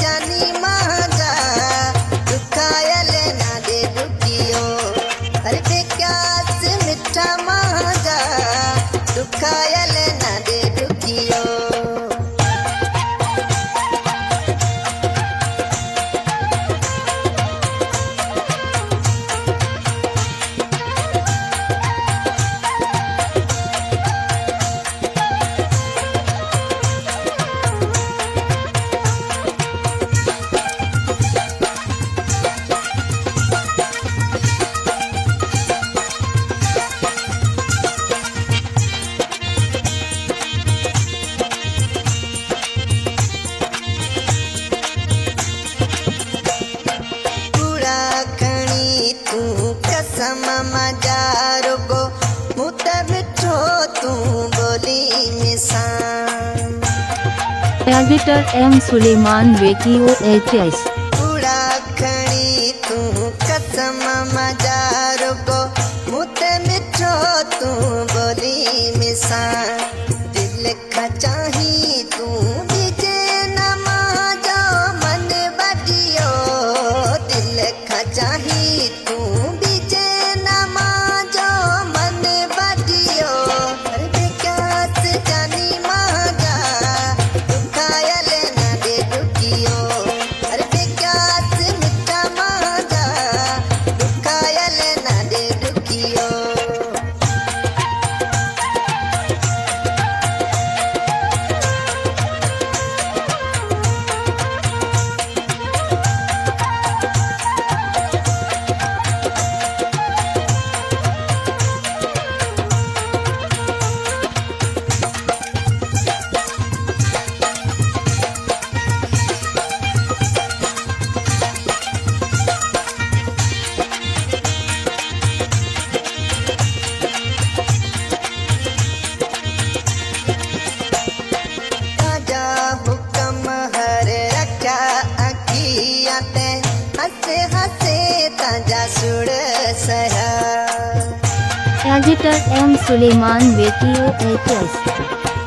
जानी महाजा दुखायल ना दे दुखियो अरे बेक्यास मिठा महाजा दुखायल ना दे दुखियो मजारो मुत मिठो तू बोली मिसान एडिटर एम सुलेमान वेकियो एचएस पूरा खणी तू कसम मजारो मुत मिठो तू बोली मिसान दिल का चाही तू बीजे न माजो मन बदियो दिल का चाही तू एडिटर एम सुलेमान वेकियो एचएस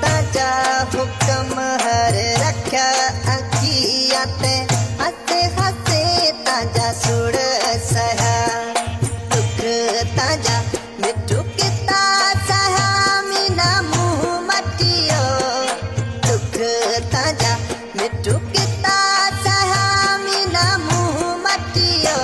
ताजा हुक्म हर रखा अखिया ते हसे हसे ताजा सुर सहा दुख ताजा मिठू किता सहा मीना मुँह मटियो दुख ताजा मिठू किता सहा मीना मुँह मटियो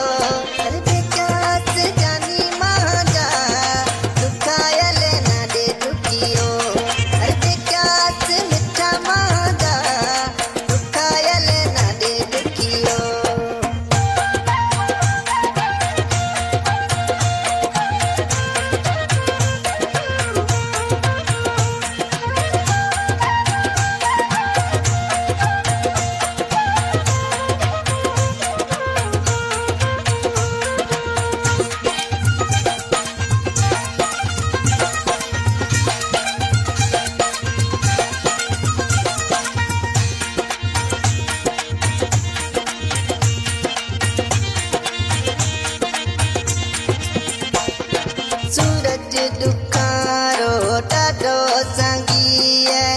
सूरज दुखारो डाडो संगी है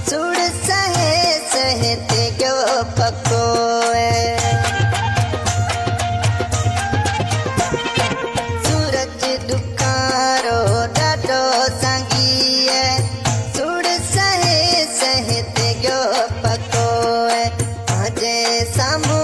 सुर सहे सहते क्यो पको है सूरज दुखारो डाडो संगी है सुर सहे सहते क्यो पको है आजे सामू